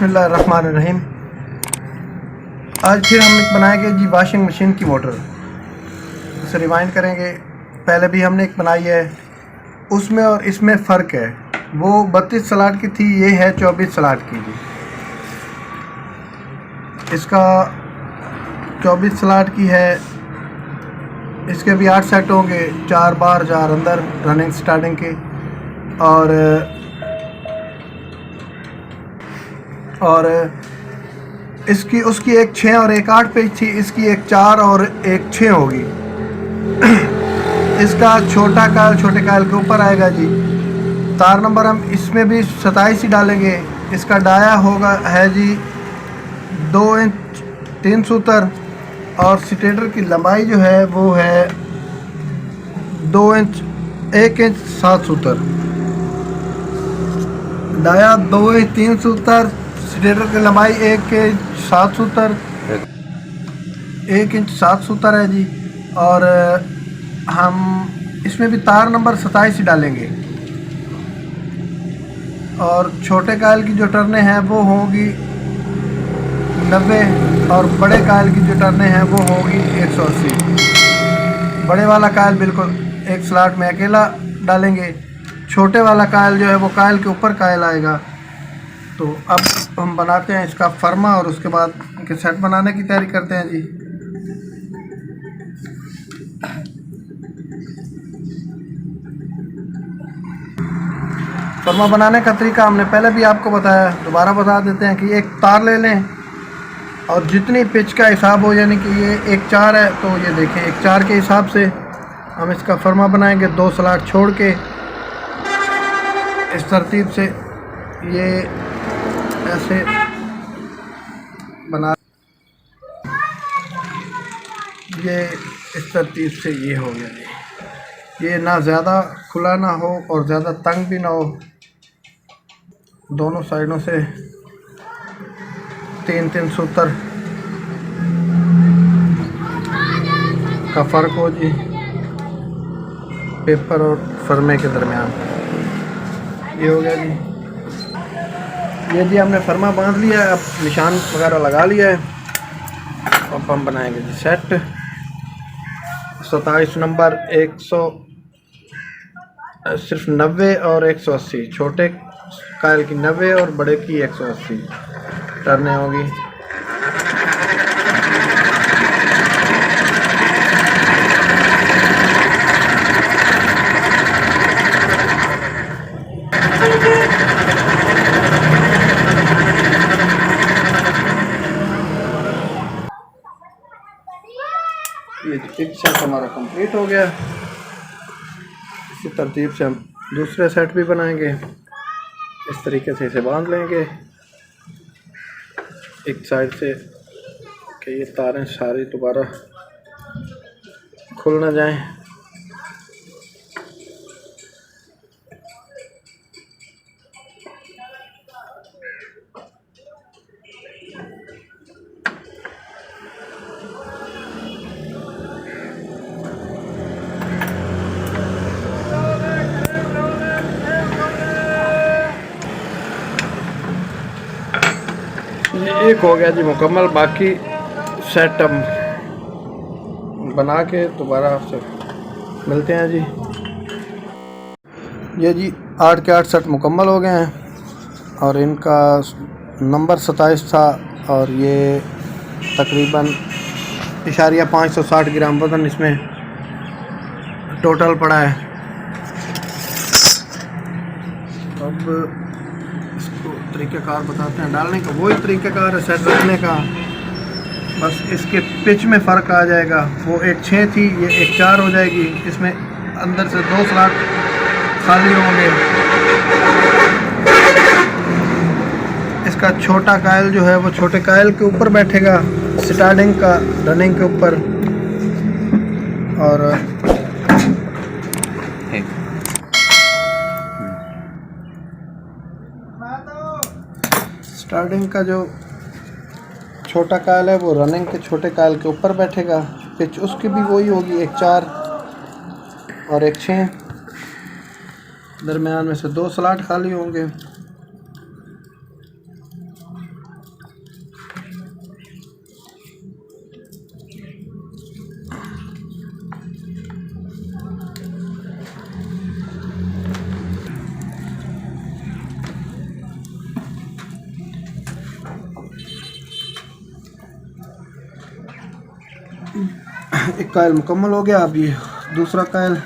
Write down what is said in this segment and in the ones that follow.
बिस्मिल्लाहिर्रहमानिर्रहीम। आज फिर हम एक बनाएंगे जी वॉशिंग मशीन की मोटर। उसे रिवाइंड करेंगे। पहले भी हमने एक बनाई है, उसमें और इसमें फ़र्क है। वो 32 स्लॉट की थी, ये है 24 स्लॉट की जी। इसका 24 स्लॉट की है। इसके भी 8 सेट होंगे, 4 बाहर 4 अंदर रनिंग स्टार्टिंग के। और इसकी उसकी एक 6 और एक 8 पेज थी, इसकी एक 4 और एक 6 होगी। इसका छोटा कायल छोटे कायल के ऊपर आएगा जी। तार नंबर हम इसमें भी 27 ही डालेंगे। इसका डाया होगा है जी 2 इंच 3 सूतर, और स्टेटर की लंबाई जो है वो है 2 इंच 1 इंच 7 सूतर। डाया 2 इंच 3 सूतर, स्टेटर की लंबाई 1 इंच 7 सूतर, 1 इंच 7 सूतर है जी। और हम इसमें भी तार नंबर 27 ही डालेंगे। और छोटे कायल की जो टर्नें हैं वो होगी 90, और बड़े कायल की जो टर्नें हैं वो होगी 180। बड़े वाला कायल बिल्कुल एक स्लॉट में अकेला डालेंगे। छोटे वाला कायल जो है वो कायल के ऊपर कायल आएगा। तो अब हम बनाते हैं इसका फर्मा, और उसके बाद इनके सेट बनाने की तैयारी करते हैं जी। फर्मा बनाने का तरीका हमने पहले भी आपको बताया, दोबारा बता देते हैं कि एक तार ले लें, और जितनी पिच का हिसाब हो, यानी कि ये 1 4 है तो ये देखें 1 4 के हिसाब से हम इसका फर्मा बनाएंगे। 2 स्लॉट छोड़ के इस तरतीब से ये ऐसे बना, ये इस तरतीब से ये हो गया जी। ये ना ज़्यादा खुला ना हो और ज़्यादा तंग भी ना हो, दोनों साइडों से 3-3 सूतर का फ़र्क हो जी, पेपर और फर्मे के दरमियान। ये हो गया जी। ये जी हमने फर्मा बांध लिया है, अब निशान वगैरह लगा लिया है। अब हम बनाएंगे जी सेट। 27 नंबर 100 सिर्फ 90 और 180, छोटे कायल की 90 और बड़े की 180 टर्नें होगी। ये एक सेट हमारा कंप्लीट हो गया। इसी तरतीब से हम दूसरे सेट भी बनाएंगे। इस तरीके से इसे बांध लेंगे एक साइड से कि ये तारें सारी दोबारा खुल ना जाएं। ये एक हो गया जी मुकम्मल। बाकी सेट हम बना के दोबारा आपसे मिलते हैं जी। ये जी 8 के 8 सेट मुकम्मल हो गए हैं, और इनका नंबर 27 था, और ये तकरीबन 560 ग्राम वज़न इसमें टोटल पड़ा है। अब इसको तरीक़ाकार बताते हैं डालने का। वही तरीक़ाकार है सेट रखने का, बस इसके पिच में फ़र्क आ जाएगा। वो एक 6 थी, ये एक 4 हो जाएगी। इसमें अंदर से 2 स्लॉट खाली होंगे। इसका छोटा कायल जो है वो छोटे कायल के ऊपर बैठेगा, स्टार्टिंग का रनिंग के ऊपर। और स्टार्टिंग का जो छोटा कायल है वो रनिंग के छोटे कायल के ऊपर बैठेगा। पिच उसकी भी वही होगी, एक 4 और एक 6। दरमियान में से 2 स्लॉट खाली होंगे। एक कायल मुकम्मल हो गया। अब ये दूसरा कायल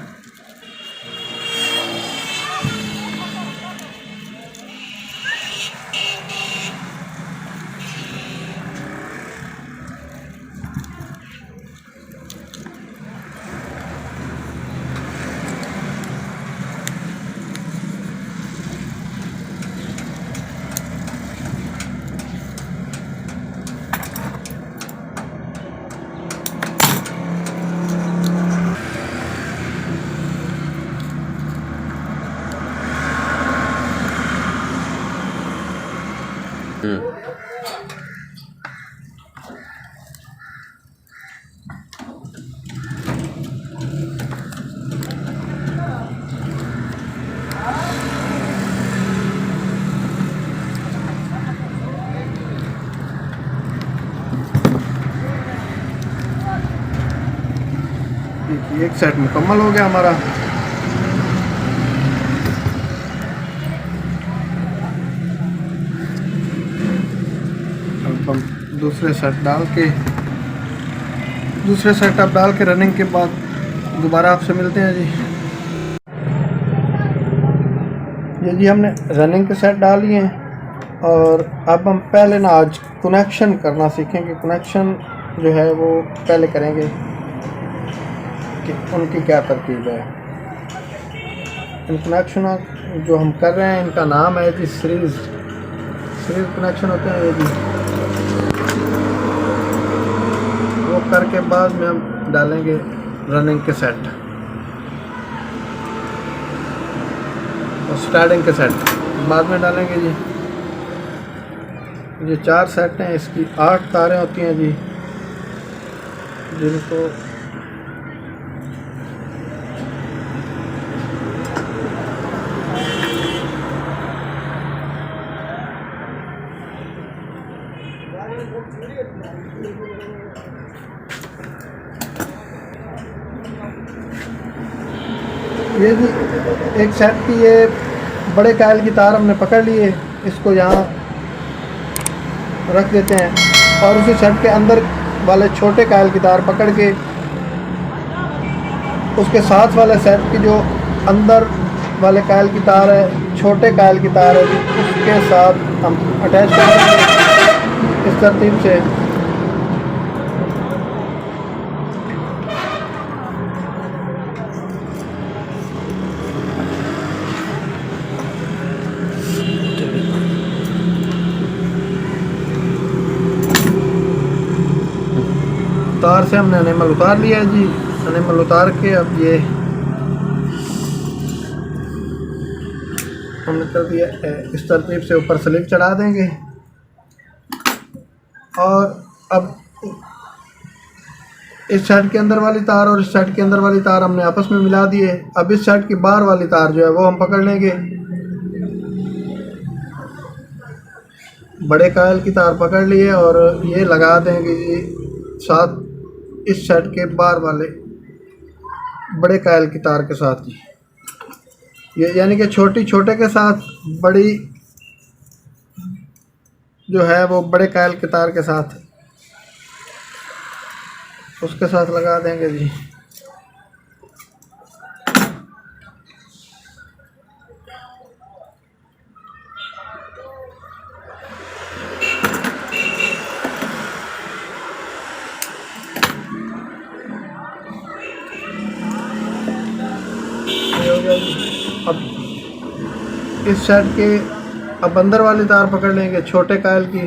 एक सेट मुकम्मल हो गया हमारा। अब हम दूसरे सेटअप डाल के रनिंग के बाद दोबारा आपसे मिलते हैं जी। ये जी हमने रनिंग के सेट डाल लिए हैं और अब हम पहले ना आज कनेक्शन करना सीखेंगे। कनेक्शन जो है वो पहले करेंगे कि उनकी क्या तरकीब है। इन कनेक्शन जो हम कर रहे हैं इनका नाम है जी सीरीज़ कनेक्शन होते हैं ये जी। वो करके बाद में हम डालेंगे रनिंग के सेट और स्टार्टिंग के सेट बाद में डालेंगे जी। ये 4 सेट हैं, इसकी 8 तारें होती हैं जी, जिनको ये जी एक सेट की ये बड़े कायल की तार हमने पकड़ ली है, इसको यहाँ रख देते हैं और उसी सेट के अंदर वाले छोटे कायल की तार पकड़ के उसके साथ वाले सेट की जो अंदर वाले कायल की तार है, छोटे कायल की तार है, उसके साथ हम अटैच कर देंगे इस तरतीब से। तार से हमने एनेमल उतार लिया है जी। एनेमल उतार के अब ये हमने कर दिया इस तरतीब से ऊपर स्लिप चढ़ा देंगे और अब इस सेट के अंदर वाली तार और इस सेट के अंदर वाली तार हमने आपस में मिला दी है। अब इस सेट की बाहर वाली तार जो है वो हम पकड़ लेंगे, बड़े कायल की तार पकड़ लिए और ये लगा देंगे जी साथ इस सेट के बाहर वाले बड़े कायल की तार के साथ जी। ये यानी कि छोटे के साथ बड़ी जो है वो बड़े कायल की तार के साथ उसके साथ लगा देंगे जी। अब इस सेट के अब अंदर वाली तार पकड़ लेंगे छोटे कायल की,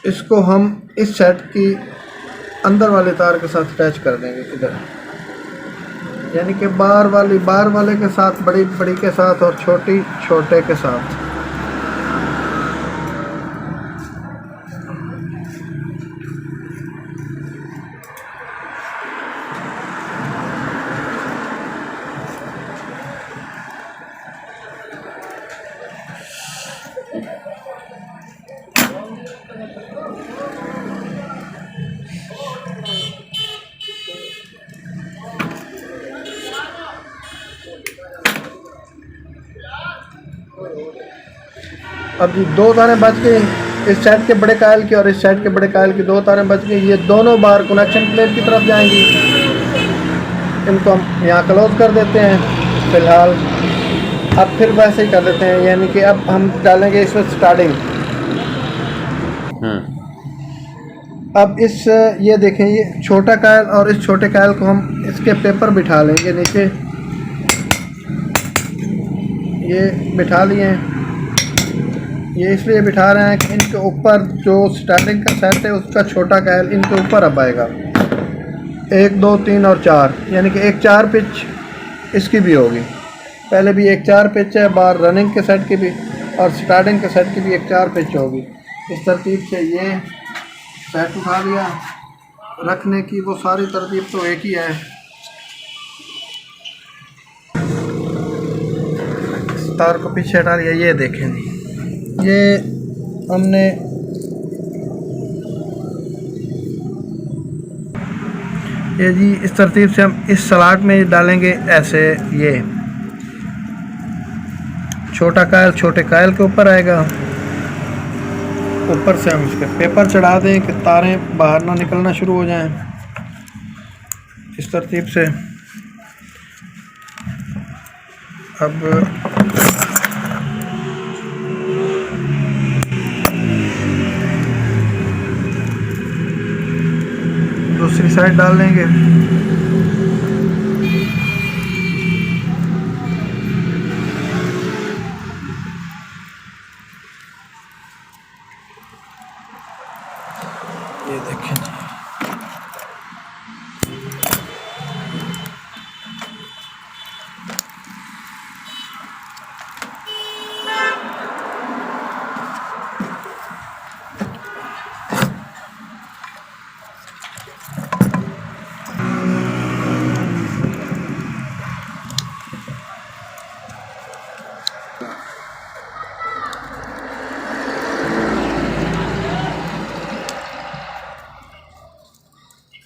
इसको हम इस सेट की अंदर वाली तार के साथ अटैच कर देंगे इधर, यानी कि बाहर वाले के साथ बड़ी के साथ और छोटे के साथ। अब जी 2 दाने बच गए। इस साइड के बड़े कायल की और इस साइड के बड़े कायल की 2 तारें बच गई। ये दोनों बार कनेक्शन प्लेट की तरफ जाएंगी। इनको हम यहाँ क्लोज कर देते हैं फ़िलहाल। अब फिर वैसे ही कर देते हैं, यानी कि अब हम डालेंगे इसमें स्टार्टिंग। अब इस ये देखें, ये छोटा कायल और इस छोटे कायल को हम इसके पेपर बिठा लेंगे नीचे। ये बिठा लिए हैं। ये इसलिए बिठा रहे हैं कि इनके ऊपर जो स्टार्टिंग का सेट है उसका छोटा कायल इनके ऊपर अब आएगा। 1 2 3 और 4, यानी कि एक 4 पिच इसकी भी होगी। पहले भी एक 4 पिच है, बार रनिंग के सेट की भी और स्टार्टिंग के सेट की भी एक 4 पिच होगी। इस तरतीब से ये सेट उठा लिया। रखने की वो सारी तरतीब तो एक ही है। तार को पीछे हटा लिया। ये देखें जी, ये हमने ये जी इस तरतीब से हम इस स्लॉट में डालेंगे ऐसे। ये छोटा कायल छोटे कायल के ऊपर आएगा। ऊपर से हम इस पर पेपर चढ़ा दें कि तारें बाहर ना निकलना शुरू हो जाएं। इस तरतीब से अब दूसरी साइड डाल लेंगे। ये देखें जी,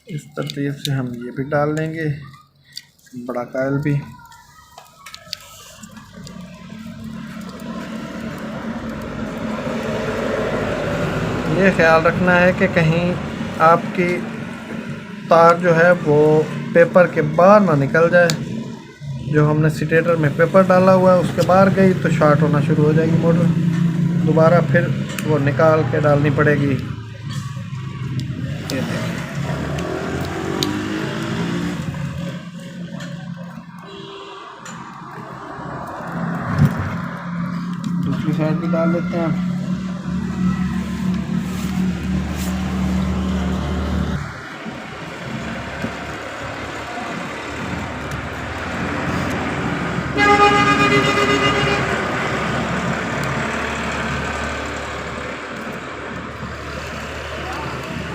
इस तरतीब से हम ये भी डाल लेंगे, बड़ा कायल भी। ये ख्याल रखना है कि कहीं आपकी तार जो है वो पेपर के बाहर ना निकल जाए। जो हमने स्टेटर में पेपर डाला हुआ है उसके बाहर गई तो शॉर्ट होना शुरू हो जाएगी मोटर। दोबारा फिर वो निकाल के डालनी पड़ेगी। ये देखिए, दूसरी साइड भी डाल लेते हैं।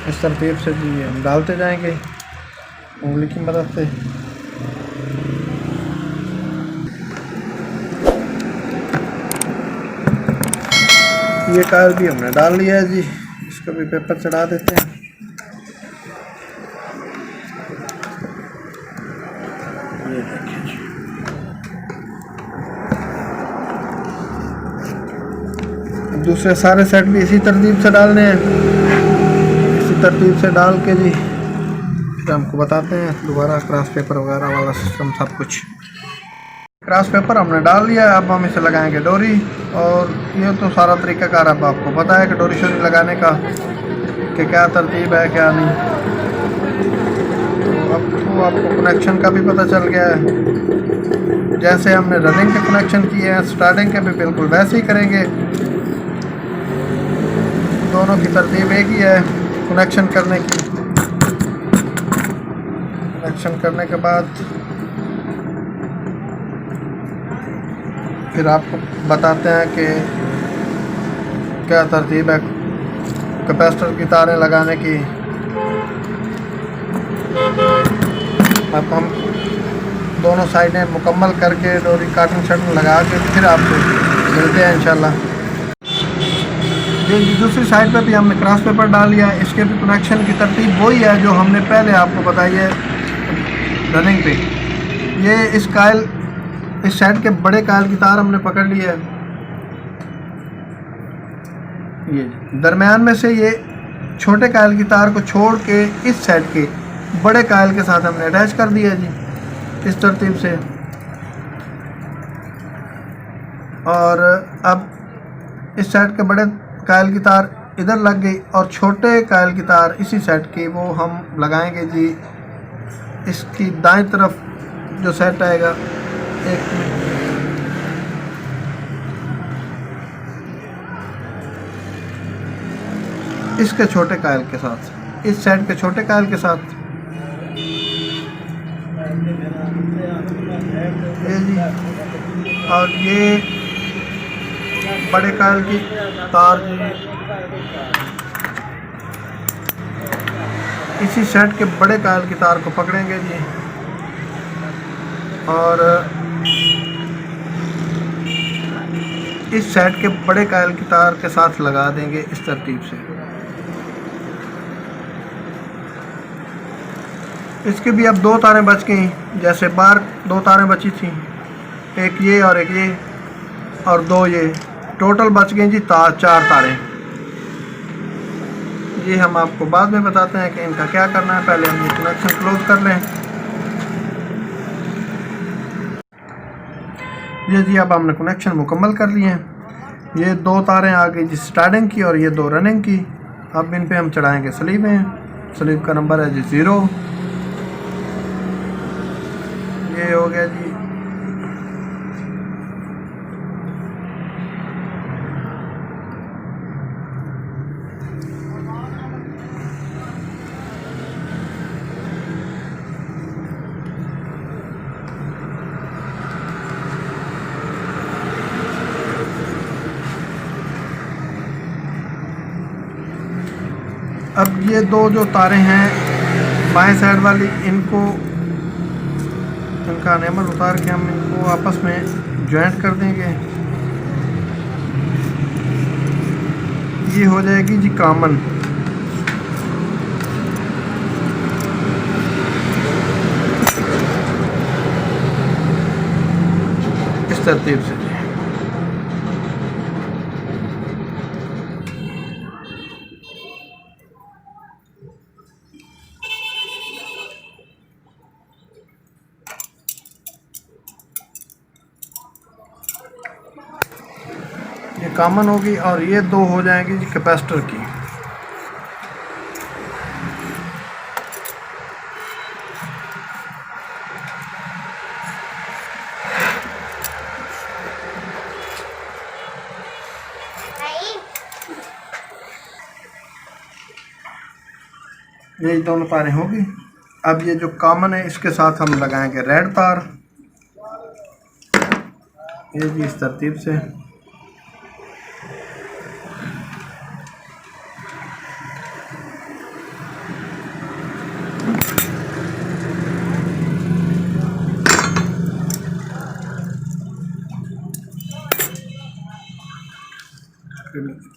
इस तरतीब से जी हम डालते जाएंगे उंगली की मदद से। ये कायल भी हमने डाल लिया है जी, इसको भी पेपर चढ़ा देते हैं। ये देखिए जी, दूसरे सारे सेट भी इसी तरतीब से डालने हैं। तरतीब से डाल के जी फिर हमको बताते हैं दोबारा क्रॉस पेपर वगैरह वाला सिस्टम सब कुछ। क्रॉस पेपर हमने डाल लिया है। अब हम इसे लगाएंगे डोरी। और ये तो सारा तरीक़ाकार अब आपको पता है कि डोरी शोरी लगाने का कि क्या तरतीब है क्या नहीं। तो अब तो आपको कनेक्शन का भी पता चल गया है। जैसे हमने रनिंग के कनेक्शन किए हैं स्टार्टिंग के भी बिल्कुल वैसे ही करेंगे। दोनों की तरतीब एक ही है कनेक्शन करने की। कनेक्शन करने के बाद फिर आपको बताते हैं कि क्या तरतीब है कैपेसिटर की तारें लगाने की। अब हम दोनों साइडें मुकम्मल करके डोरी काटन शटन लगा के फिर आपसे मिलते हैं इंशाल्लाह। दूसरी साइड पे भी हमने क्रॉस पेपर डाल लिया है। इसके भी कनेक्शन की तरतीब वही है जो हमने पहले आपको बताई है रनिंग पे। ये इस कायल इस साइड के बड़े कायल की तार हमने पकड़ ली है। ये दरमियान में से ये छोटे कायल की तार को छोड़ के इस साइड के बड़े कायल के साथ हमने अटैच कर दिया जी, इस तरतीब से। और अब इस साइड के बड़े कायल की तार इधर लग गई और छोटे कायल की तार इसी साइड की वो हम लगाएंगे जी इसकी दाएं तरफ जो सेट आएगा। एक मिनट, इसके छोटे कायल के साथ, इस साइड के छोटे कायल के साथ ये जी, और ये बड़े कायल की तार जी इसी सेट के बड़े कायल की तार को पकड़ेंगे जी और इस सेट के बड़े कायल की तार के साथ लगा देंगे इस तरतीब से। इसके भी अब दो तारें बच गई, जैसे बाहर दो तारें बची थी, एक ये और एक ये और दो ये, टोटल बच गई जी चार तारें। ये हम आपको बाद में बताते हैं कि इनका क्या करना है। पहले हम ये कनेक्शन क्लोज कर लें। ये जी अब हमने कनेक्शन मुकम्मल कर लिए हैं। ये दो तारें आ गई जी स्टार्टिंग की और ये दो रनिंग की। अब इन पे हम चढ़ाएंगे स्लीवें। स्लीव का नंबर है जी 0। ये हो गया जी। अब ये दो जो तारें हैं बाएं साइड वाली, इनका नेमल उतार के हम इनको आपस में ज्वाइंट कर देंगे। ये हो जाएगी जी कॉमन। इस तरतीब से ये कॉमन होगी और ये दो हो जाएंगी जी कैपेसिटर की। ये दोनों तारें होगी। अब ये जो कॉमन है इसके साथ हम लगाएंगे रेड तार। ये जी इस तरतीब से।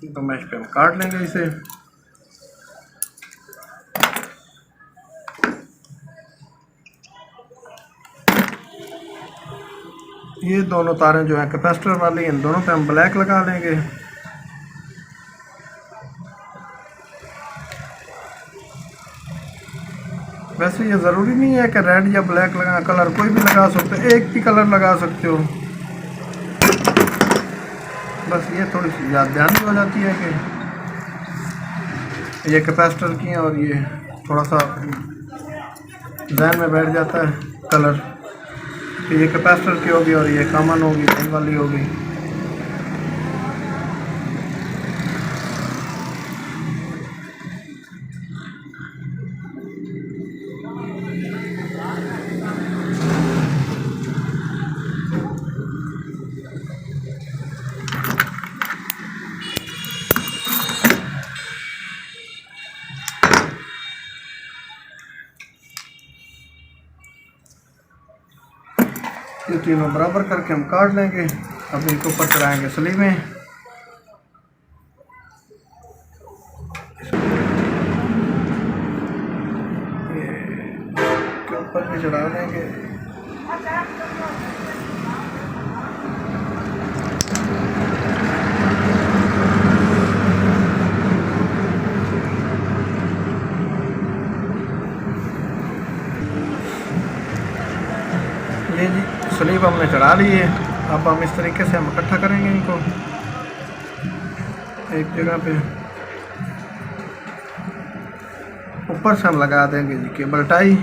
तो मैश पे हम काट लेंगे इसे। ये दोनों तारें जो हैं कैपेसिटर वाली, इन दोनों पे हम ब्लैक लगा लेंगे। वैसे ये ज़रूरी नहीं है कि रेड या ब्लैक लगा, कलर कोई भी लगा सकते हो, एक भी कलर लगा सकते हो। बस ये थोड़ी सी याद ध्यान हो जाती है कि ये कैपेसिटर की है और ये थोड़ा सा जहन में बैठ जाता है कलर कि ये कैपेसिटर की होगी और ये कॉमन होगी, पेन वाली होगी। ये तीनों बराबर करके हम काट लेंगे। अब इनके ऊपर चढ़ाएंगे स्लीवें। के ऊपर भी चढ़ा देंगे। करीब हमने चढ़ा लिए। अब हम इस तरीके से हम इकट्ठा करेंगे इनको एक जगह पे। ऊपर से हम लगा देंगे जी केबल टाई।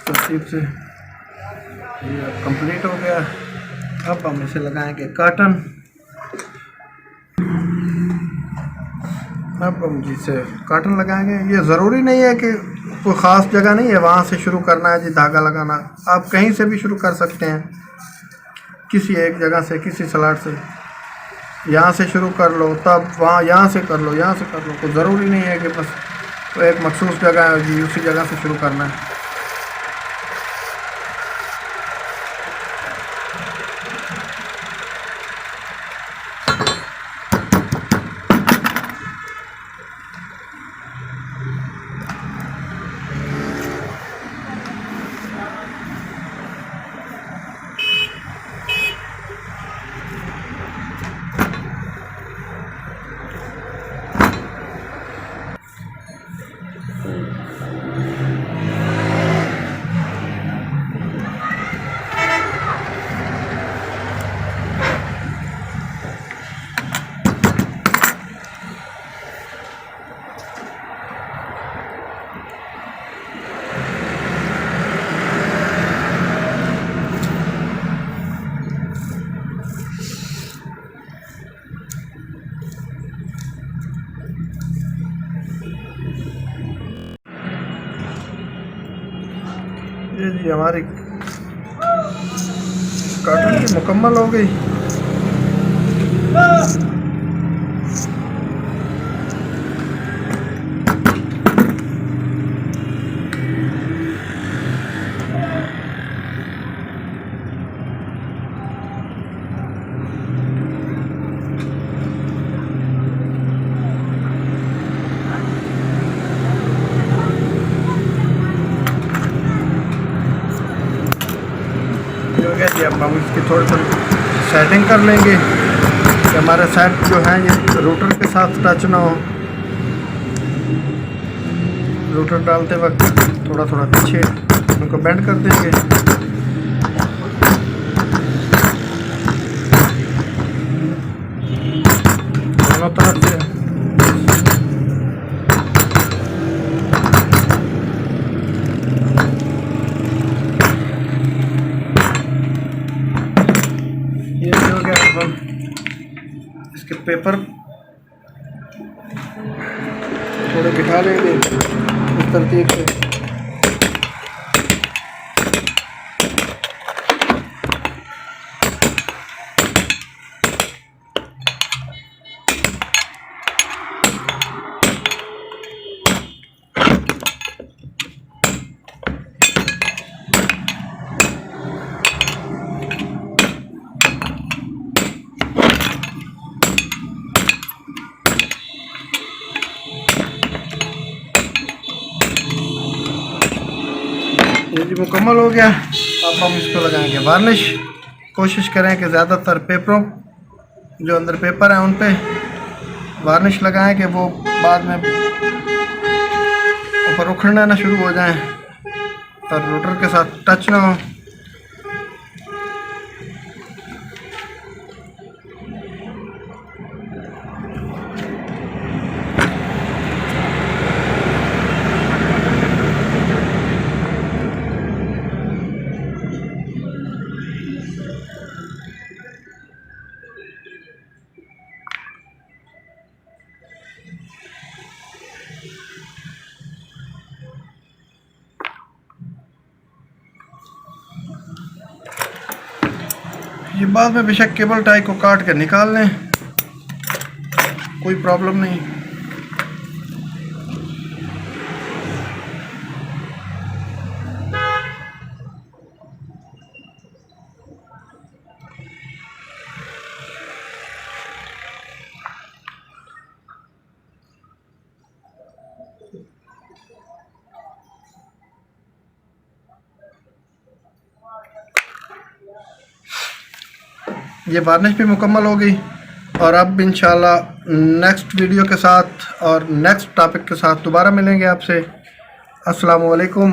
तरतीब से ये कंप्लीट हो गया। अब हम इसे लगाएंगे कर्टन। अब हम जिसे कर्टन लगाएंगे, ये ज़रूरी नहीं है कि कोई ख़ास जगह नहीं है वहाँ से शुरू करना है जी धागा लगाना। आप कहीं से भी शुरू कर सकते हैं, किसी एक जगह से, किसी स्लॉट से। यहाँ से शुरू कर लो, तब वहाँ यहाँ से कर लो, यहाँ से कर लो। कोई ज़रूरी नहीं है कि बस एक मखसूस जगह है जी उसी जगह से शुरू करना है। ये जी हमारी कर्टन की मुकम्मल हो गई। जी अब हम इसकी थोड़ी थोड़ी सेटिंग कर लेंगे कि हमारे सेट जो है ये रोटर के साथ टच ना हो। रोटर डालते वक्त थोड़ा थोड़ा पीछे उनको बेंड कर देंगे। दोनों तरफ से हो गया। अब हम इसके पेपर थोड़े बिठा लेंगे इस तरतीब से। ये जी मुकम्मल हो गया। अब हम इसको लगाएंगे वार्निश। कोशिश करें कि ज़्यादातर पेपरों जो अंदर पेपर हैं उन पे वार्निश लगाएं कि वो बाद में ऊपर उखड़ना ना शुरू हो जाएं और रोटर के साथ टच ना हो। ये बाद में बेशक केबल टाई को काट के निकाल लें, कोई प्रॉब्लम नहीं। ये वार्निश भी मुकम्मल हो गई। और अब इंशाल्लाह नेक्स्ट वीडियो के साथ और नेक्स्ट टॉपिक के साथ दोबारा मिलेंगे आपसे। अस्सलामु अलैकुम।